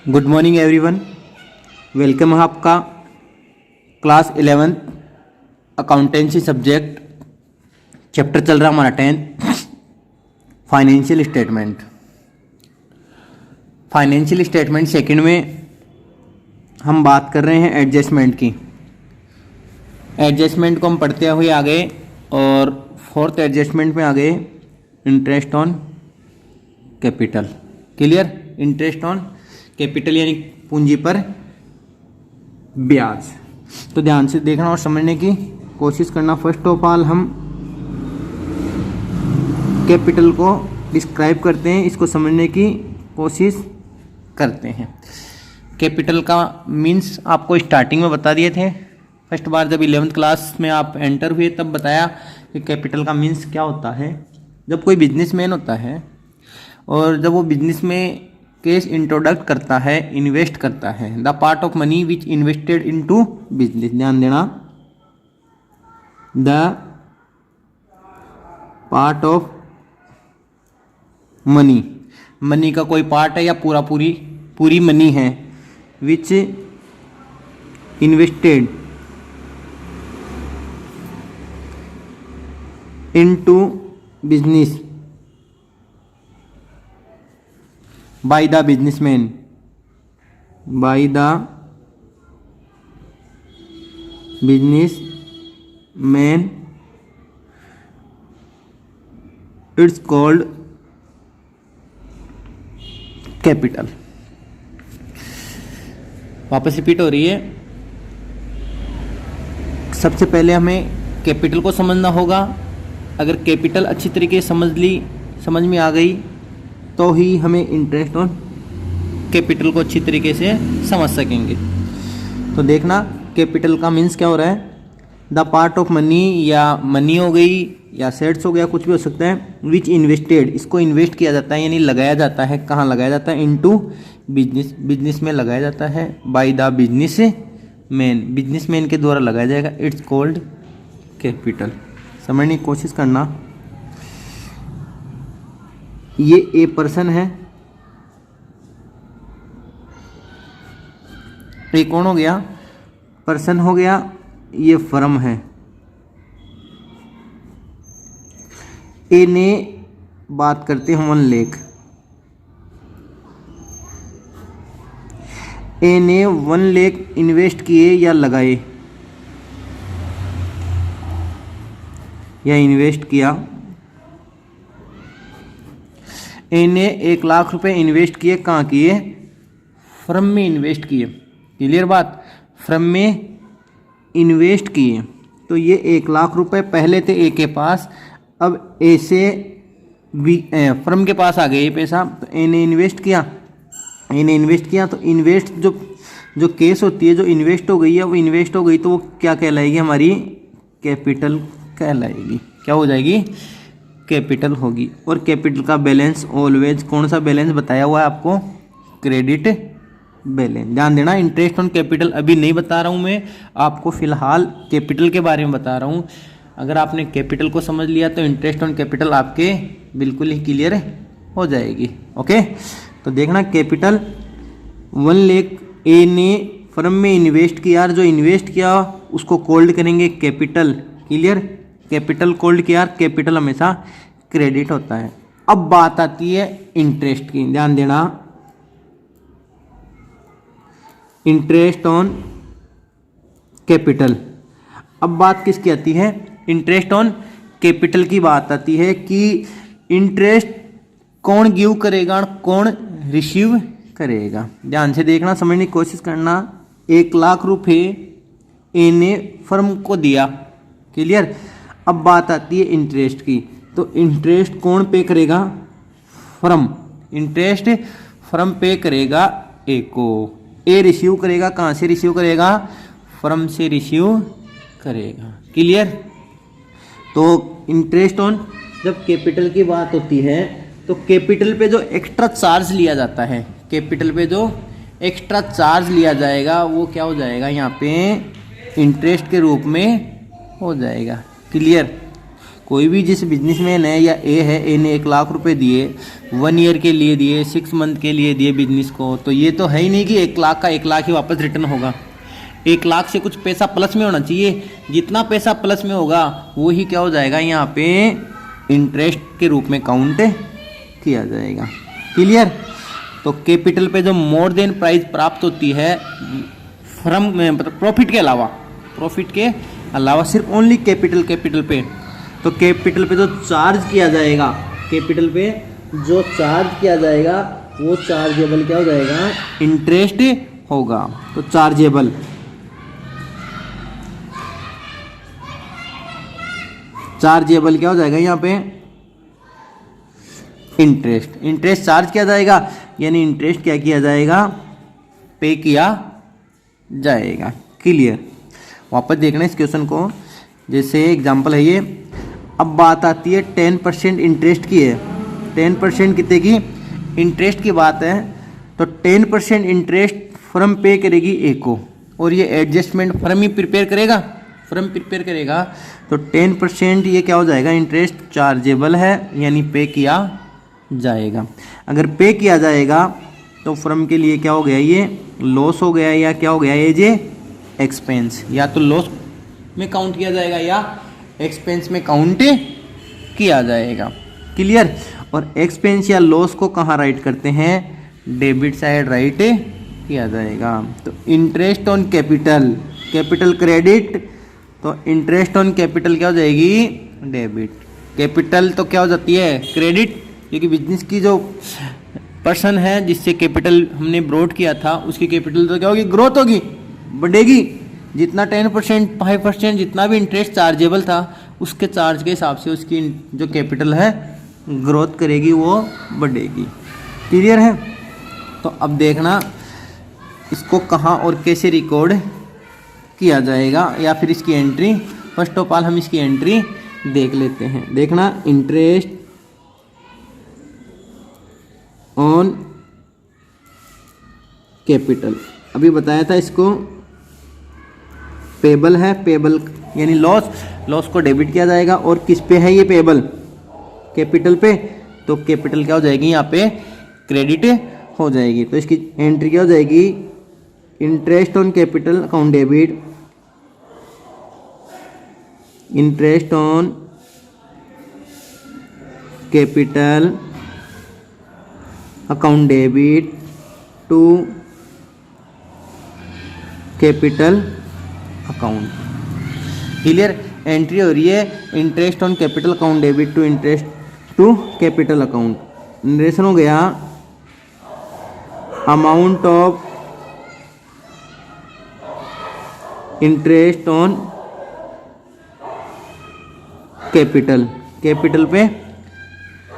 Good morning everyone. Welcome है आपका class 11 accountancy subject. Chapter चल रहा है हमारा 10 financial statement. Financial statement second में हम बात कर रहे हैं एडजस्टमेंट की। एडजस्टमेंट को हम पढ़ते हुए आ गए और फोर्थ एडजस्टमेंट में आ गए interest on capital. Clear? Interest on capital यानी पूंजी पर ब्याज। तो ध्यान से देखना और समझने की कोशिश करना। फर्स्ट ऑफ ऑल हम कैपिटल को डिस्क्राइब करते हैं, इसको समझने की कोशिश करते हैं। कैपिटल का मीन्स आपको स्टार्टिंग में बता दिए थे। फर्स्ट बार जब 11th क्लास में आप एंटर हुए तब बताया कि कैपिटल का मीन्स क्या होता है। जब कोई बिजनेसमैन होता है और जब वो बिजनेस में कैश इंट्रोडक्ट करता है, इन्वेस्ट करता है, the part of money which invested into business. ध्यान देना, the part of money, money का कोई पार्ट है या पूरी मनी है, which invested into business by the businessman, by the businessman, it's called capital। वापस रिपीट हो रही है। सबसे पहले हमें कैपिटल को समझना होगा। अगर कैपिटल अच्छी तरीके से समझ में आ गई तो ही हमें इंटरेस्ट ऑन कैपिटल को अच्छी तरीके से समझ सकेंगे। तो देखना, कैपिटल का मीन्स क्या हो रहा है। द पार्ट ऑफ मनी, या मनी हो गई या सेट्स हो गया, कुछ भी हो सकता है। विच इन्वेस्टेड, इसको इन्वेस्ट किया जाता है यानी लगाया जाता है। कहाँ लगाया जाता है? इनटू बिजनेस, बिजनेस में लगाया जाता है। By the business man, businessman के द्वारा लगाया जाएगा। It's called capital. समझने की कोशिश करना। ये ए पर्सन है, ए कौन हो गया? पर्सन हो गया। ये फर्म है। ए ने बात करते हैं 1 लाख। ए ने 1 लाख इन्वेस्ट किए या लगाए या इन्वेस्ट किया। ए ने 1 लाख रुपए इन्वेस्ट किए। कहाँ किए? फर्म में इन्वेस्ट किए। क्लियर बात? फर्म में इन्वेस्ट किए। तो ये 1 लाख रुपए पहले थे ए के पास, अब ए से फर्म के पास आ गए ये पैसा। तो ए ने इन्वेस्ट किया, तो इन्वेस्ट जो केस होती है, जो इन्वेस्ट हो गई है वो इन्वेस्ट हो गई, तो वो क्या कहलाएगी? हमारी कैपिटल कहलाएगी। क्या हो जाएगी? कैपिटल होगी। और कैपिटल का बैलेंस ऑलवेज कौन सा बैलेंस बताया हुआ है आपको? Credit balance. ध्यान देना, इंटरेस्ट ऑन कैपिटल अभी नहीं बता रहा हूँ मैं आपको, फिलहाल कैपिटल के बारे में बता रहा हूँ। अगर आपने कैपिटल को समझ लिया तो इंटरेस्ट ऑन कैपिटल आपके बिल्कुल ही क्लियर हो जाएगी। ओके, तो देखना, कैपिटल 1 लाख ए ने फर्म में इन्वेस्ट किया, जो इन्वेस्ट किया उसको कोल्ड करेंगे कैपिटल। क्लियर? कैपिटल कोल्ड किया, कैपिटल हमेशा क्रेडिट होता है। अब बात आती है इंटरेस्ट की। ध्यान देना, इंटरेस्ट ऑन कैपिटल। अब बात किसकी आती है? इंटरेस्ट ऑन कैपिटल की बात आती है कि इंटरेस्ट कौन गिव करेगा और कौन रिसीव करेगा। ध्यान से देखना, समझने की कोशिश करना। 1 लाख रुपए ए ने फर्म को दिया। क्लियर? अब बात आती है इंटरेस्ट की। तो इंटरेस्ट कौन पे करेगा? फर्म। इंटरेस्ट फर्म पे करेगा ए को। ए रिसीव करेगा। कहाँ से रिसीव करेगा? फर्म से रिसीव करेगा। क्लियर? तो इंटरेस्ट ऑन, जब कैपिटल की बात होती है तो कैपिटल पे जो एक्स्ट्रा चार्ज लिया जाता है, कैपिटल पे जो एक्स्ट्रा चार्ज लिया जाएगा वो क्या हो जाएगा? यहाँ पे इंटरेस्ट के रूप में हो जाएगा। क्लियर? कोई भी जिस बिजनेसमैन है या ए है, ए ने 1 लाख रुपए दिए, 1 ईयर के लिए दिए, 6 मंथ के लिए दिए बिजनेस को, तो ये तो है ही नहीं कि 1 लाख का 1 लाख ही वापस रिटर्न होगा। 1 लाख से कुछ पैसा प्लस में होना चाहिए। जितना पैसा प्लस में होगा वो ही क्या हो जाएगा, यहाँ पे इंटरेस्ट के रूप में काउंट किया जाएगा। क्लियर। तो कैपिटल पे जो मोर देन प्राइस प्राप्त होती है फ्रॉम प्रॉफिट के अलावा सिर्फ ओनली कैपिटल पे, तो कैपिटल पे जो चार्ज किया जाएगा, कैपिटल पे जो चार्ज किया जाएगा वो चार्जेबल क्या हो जाएगा, इंटरेस्ट होगा। तो चार्जेबल क्या हो जाएगा यहाँ पे, इंटरेस्ट चार्ज किया जाएगा, यानी इंटरेस्ट क्या किया जाएगा, पे किया जाएगा। क्लियर। वापस देखना इस क्वेश्चन को, जैसे एग्जांपल है ये। अब बात आती है 10% इंटरेस्ट की है, 10% कितने की इंटरेस्ट की बात है, तो 10% इंटरेस्ट फर्म पे करेगी ए को, और ये एडजस्टमेंट फर्म ही प्रिपेयर करेगा, तो 10% ये क्या हो जाएगा, इंटरेस्ट चार्जेबल है, यानी पे किया जाएगा। अगर पे किया जाएगा तो फर्म के लिए क्या हो गया, ये लॉस हो गया, या क्या हो गया, ये जे एक्सपेंस, या तो लॉस में काउंट किया जाएगा या एक्सपेंस में काउंट किया जाएगा। क्लियर। और एक्सपेंस या लॉस को कहाँ राइट करते हैं, डेबिट साइड राइट किया जाएगा। तो इंटरेस्ट ऑन कैपिटल क्रेडिट, तो इंटरेस्ट ऑन कैपिटल क्या हो जाएगी, डेबिट। कैपिटल तो क्या हो जाती है, क्रेडिट, क्योंकि बिजनेस की जो पर्सन है जिससे कैपिटल हमने ब्रॉड किया था उसकी कैपिटल तो क्या होगी, ग्रोथ होगी, बढ़ेगी। जितना 10%, 5% जितना भी इंटरेस्ट चार्जेबल था उसके चार्ज के हिसाब से उसकी जो कैपिटल है ग्रोथ करेगी, वो बढ़ेगी। क्लियर है। तो अब देखना इसको कहाँ और कैसे रिकॉर्ड किया जाएगा, या फिर इसकी एंट्री। फर्स्ट ऑफ ऑल हम इसकी एंट्री देख लेते हैं। देखना, इंटरेस्ट ऑन कैपिटल, अभी बताया था इसको पेबल है, पेबल यानी लॉस को डेबिट किया जाएगा, और किस पे है ये पेबल, कैपिटल पे, तो कैपिटल क्या हो जाएगी, यहाँ पे क्रेडिट हो जाएगी। तो इसकी एंट्री क्या हो जाएगी, interest on capital account debit, interest on capital account debit to capital account. Clear. Entry हो रही है interest on capital account debit to interest to capital account. Narration हो गया amount of interest on capital पे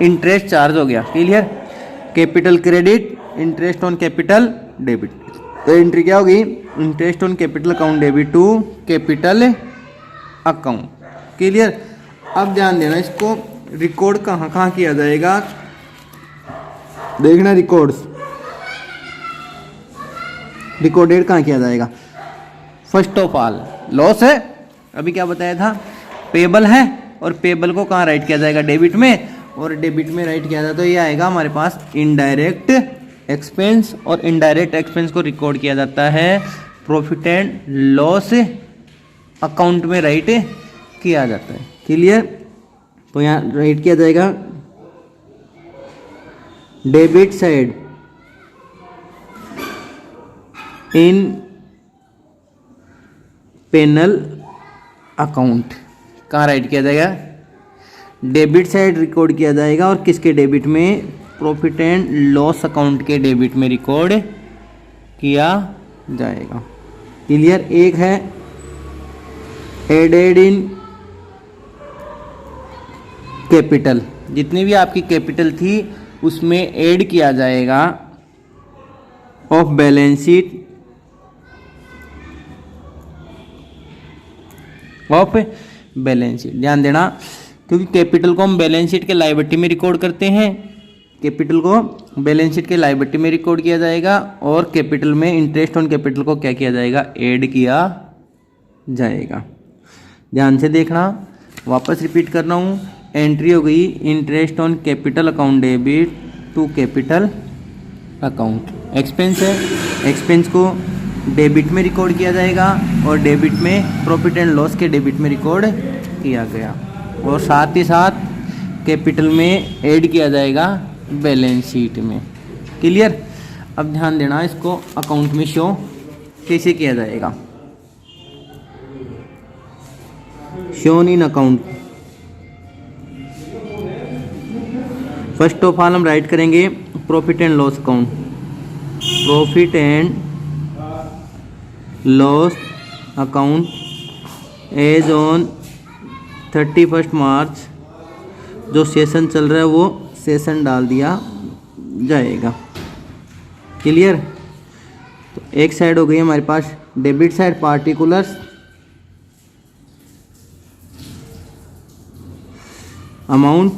interest charge हो गया। Clear. Capital credit, interest on capital debit. तो entry क्या होगी, interest on capital account debit to capital account. Clear. अब ध्यान देना, इसको रिकॉर्ड कहाँ कहाँ किया जाएगा, देखना रिकॉर्डेड कहाँ किया जाएगा। फर्स्ट ऑफ ऑल लॉस है, अभी क्या बताया था, पेबल है, और पेबल को कहाँ राइट किया जाएगा, डेबिट में, और डेबिट में राइट किया जाए तो ये आएगा हमारे पास इनडायरेक्ट एक्सपेंस, और इनडायरेक्ट एक्सपेंस को रिकॉर्ड किया जाता है प्रॉफिट एंड लॉस अकाउंट में राइट किया जाता है। क्लियर। तो यहाँ राइट किया जाएगा debit side in PNL account, कहाँ राइट किया जाएगा, डेबिट साइड रिकॉर्ड किया जाएगा, और किसके डेबिट में, प्रॉफिट एंड लॉस अकाउंट के डेबिट में रिकॉर्ड किया जाएगा। क्लियर। एक है एडेड इन कैपिटल, जितनी भी आपकी कैपिटल थी उसमें ऐड किया जाएगा ऑफ बैलेंस शीट, ध्यान देना, क्योंकि कैपिटल को हम बैलेंस शीट के लायबिलिटी में रिकॉर्ड करते हैं, कैपिटल को बैलेंस शीट के लायबिलिटी में रिकॉर्ड किया जाएगा, और कैपिटल में इंटरेस्ट ऑन कैपिटल को क्या किया जाएगा, ऐड किया जाएगा। ध्यान से देखना, वापस रिपीट कर रहा हूँ, एंट्री हो गई interest on capital account debit to capital account. Expense है, एक्सपेंस को डेबिट में रिकॉर्ड किया जाएगा और डेबिट में प्रॉफिट एंड लॉस के डेबिट में रिकॉर्ड किया गया, और साथ ही साथ कैपिटल में ऐड किया जाएगा बैलेंस शीट में। क्लियर। अब ध्यान देना, इसको अकाउंट में शो कैसे किया जाएगा। Shown in account, first of all हम राइट करेंगे profit and loss account. Profit and loss account as on 31 March, जो सेशन चल रहा है वो सेशन डाल दिया जाएगा। क्लियर। तो एक साइड हो गई हमारे पास डेबिट साइड पार्टिकुलर्स, अमाउंट,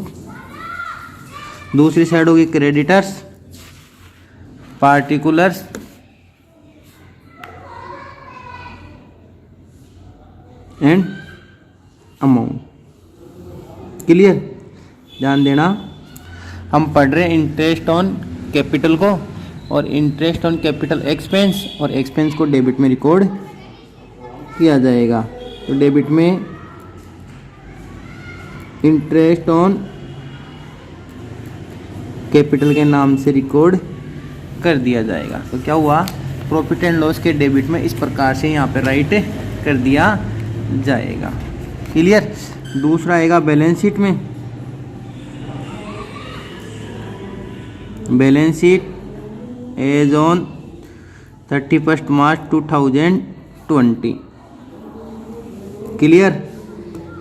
दूसरी साइड होगी creditors, particulars, and amount. Clear. ध्यान देना, हम पढ़ रहे हैं इंटरेस्ट ऑन कैपिटल को, और इंटरेस्ट ऑन कैपिटल एक्सपेंस, और एक्सपेंस को डेबिट में रिकॉर्ड किया जाएगा। तो डेबिट में इंटरेस्ट ऑन कैपिटल के नाम से रिकॉर्ड कर दिया जाएगा। तो क्या हुआ, प्रॉफिट एंड लॉस के डेबिट में इस प्रकार से यहाँ पे राइट कर दिया जाएगा। क्लियर। दूसरा आएगा बैलेंस शीट में, balance sheet as on 31 March 2020। Clear.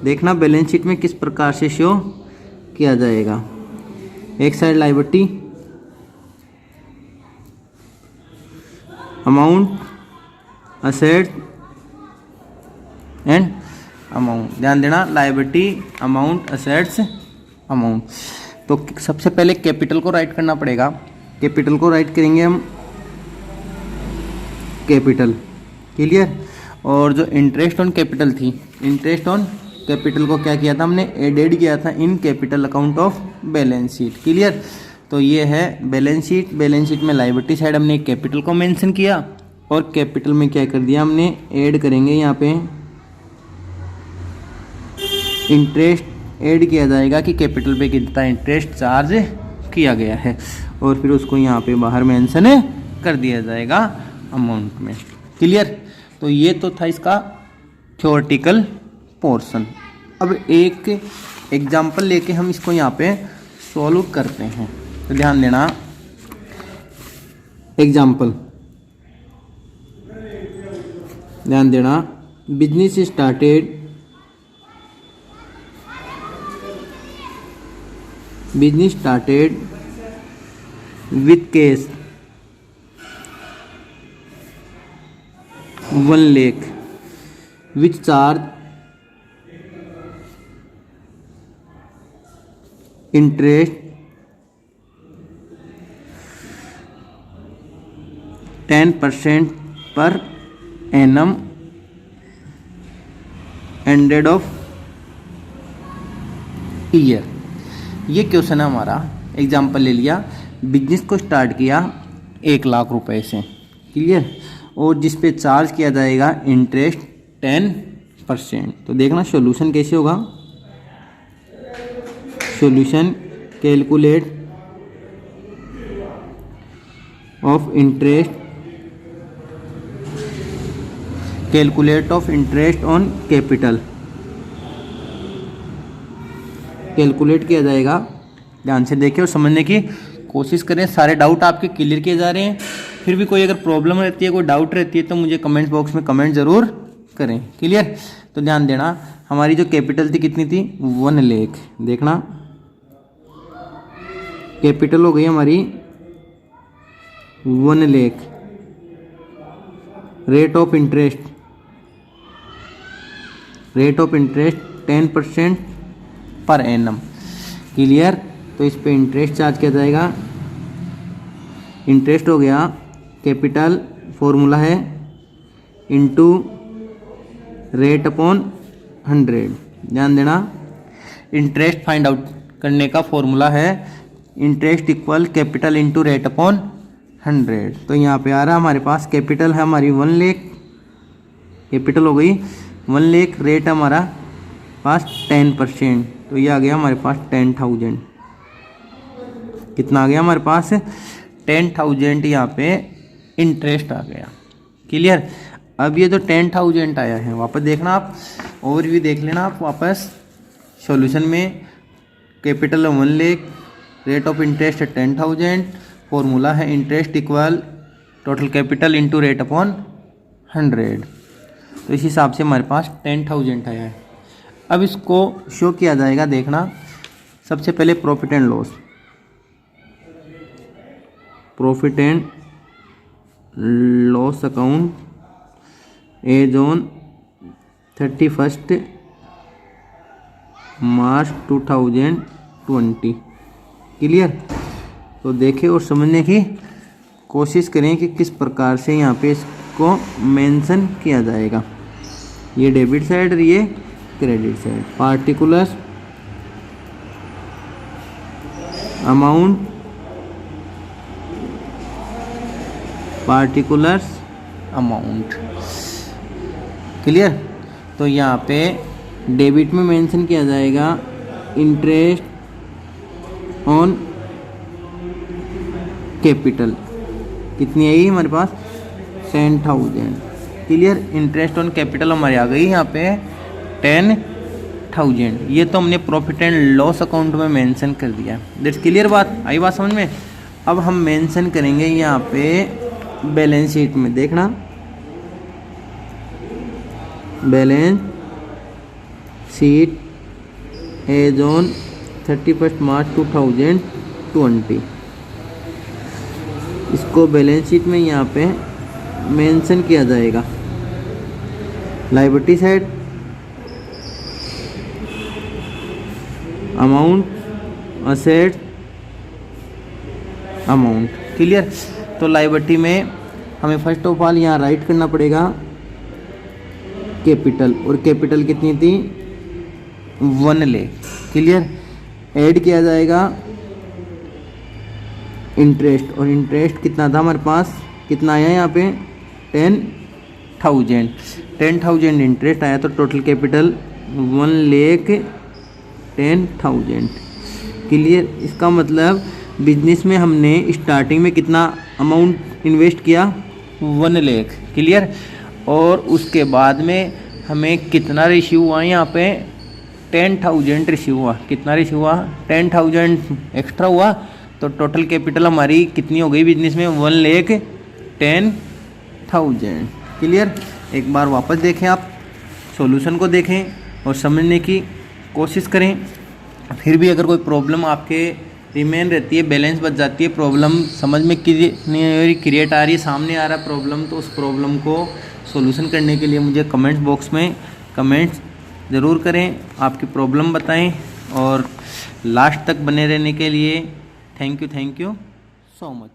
देखना बैलेंस शीट में किस प्रकार से शो किया जाएगा। एक side liability, amount, asset and amount. ध्यान देना, लायबिलिटी, अमाउंट, असेट्स, अमाउंट। तो सबसे पहले कैपिटल को राइट करना पड़ेगा। कैपिटल को राइट करेंगे हम कैपिटल। क्लियर। और जो इंटरेस्ट ऑन कैपिटल थी, इंटरेस्ट ऑन कैपिटल को क्या किया था हमने, एडेड किया था in capital account of balance sheet. Clear. तो ये है बैलेंस शीट। बैलेंस शीट में लायबिलिटी साइड हमने कैपिटल को मेंशन किया, और कैपिटल में क्या कर दिया हमने, ऐड करेंगे यहाँ पे इंटरेस्ट ऐड किया जाएगा कि कैपिटल पे कितना इंटरेस्ट चार्ज किया गया है, और फिर उसको यहाँ पे बाहर मेंशन कर दिया जाएगा अमाउंट में। क्लियर। तो ये तो था इसका थ्योरेटिकल पोर्शन। अब एक एग्जाम्पल लेके हम इसको यहाँ पे सॉल्व करते हैं। तो ध्यान देना, एग्जाम्पल ध्यान देना, business started with cash 1 lakh which charge interest 10% per annum ended of year. ये क्वेश्चन है हमारा। एग्जाम्पल ले लिया, बिजनेस को स्टार्ट किया 1 लाख रुपए से। क्लियर। और जिस पे चार्ज किया जाएगा इंटरेस्ट 10%। तो देखना सॉल्यूशन कैसे होगा। Solution, calculate of interest on capital calculate किया जाएगा। ध्यान से देखिए और समझने की कोशिश करें। सारे डाउट आपके क्लियर किए जा रहे हैं। फिर भी कोई अगर प्रॉब्लम रहती है, कोई डाउट रहती है, तो मुझे कमेंट बॉक्स में कमेंट ज़रूर करें। क्लियर। तो ध्यान देना, हमारी जो कैपिटल थी कितनी थी, 1 लाख। देखना, कैपिटल हो गई हमारी 1 lakh. Rate of interest 10% per annum. Clear. तो इस पे इंटरेस्ट चार्ज किया जाएगा। इंटरेस्ट हो गया, कैपिटल फॉर्मूला है इनटू रेट अपॉन 100। ध्यान देना, इंटरेस्ट फाइंड आउट करने का फॉर्मूला है interest equal capital into rate upon 100। तो यहाँ पे आ रहा हमारे पास कैपिटल है हमारी 1 लाख, कैपिटल हो गई 1 लाख, रेट हमारा पास 10%, तो ये आ गया हमारे पास 10,000। कितना आ गया हमारे पास 10,000, यहाँ पे इंटरेस्ट आ गया। क्लियर। अब ये जो 10,000 आया है वापस देखना आप, ओवरव्यू देख लेना आप वापस सॉल्यूशन में। Capital 1 lakh, rate of interest है 10,000, फॉर्मूला है interest equal total capital into rate upon 100। तो इस हिसाब से हमारे पास 10,000 आया है। अब इसको शो किया जाएगा, देखना सबसे पहले profit and loss, profit and loss account as on 31 March 2020। Clear. तो देखें और समझने की कोशिश करें कि किस प्रकार से यहाँ पे इसको मेंशन किया जाएगा। ये डेबिट साइड और ये credit side. Particular amount, particular amount. Clear. तो यहाँ पे डेबिट में मेंशन किया जाएगा इंटरेस्ट ऑन कैपिटल, कितनी आई हमारे पास 10,000। क्लियर। इंटरेस्ट ऑन कैपिटल हमारी आ गई यहाँ पे 10,000। ये तो हमने प्रॉफिट एंड लॉस अकाउंट में मेंशन कर दिया। That's clear. बात आई बात समझ में। अब हम मेंशन करेंगे यहाँ पे बैलेंस शीट में, देखना balance sheet as on 31 March 2020। इसको बैलेंस शीट में यहाँ पे मेंशन किया जाएगा। Liability side amount, asset amount. Clear. तो लायबिलिटी में हमें फर्स्ट ऑफ ऑल यहाँ राइट करना पड़ेगा कैपिटल, और कैपिटल कितनी थी 1 लाख। क्लियर। ऐड किया जाएगा इंटरेस्ट, और इंटरेस्ट कितना था हमारे पास, कितना आया यहाँ पे 10,000। 10,000 इंटरेस्ट आया, तो टोटल कैपिटल 1,10,000। क्लियर। इसका मतलब बिजनेस में हमने स्टार्टिंग में कितना अमाउंट इन्वेस्ट किया 1 लाख। क्लियर। और उसके बाद में हमें कितना रिसीव हुआ, यहाँ पे 10,000 रिसीव हुआ। कितना रिसीव हुआ 10,000 एक्स्ट्रा हुआ, तो टोटल कैपिटल हमारी कितनी हो गई बिजनेस में 1,10,000। क्लियर। एक बार वापस देखें आप, सॉल्यूशन को देखें और समझने की कोशिश करें। फिर भी अगर कोई प्रॉब्लम आपके रिमेन रहती है, बैलेंस बच जाती है, प्रॉब्लम समझ में क्रिएट आ रही है, सामने आ रहा है प्रॉब्लम, तो उस प्रॉब्लम को सॉल्यूशन करने के लिए मुझे कमेंट्स बॉक्स में कमेंट्स ज़रूर करें, आपकी प्रॉब्लम बताएं। और लास्ट तक बने रहने के लिए थैंक यू सो मच।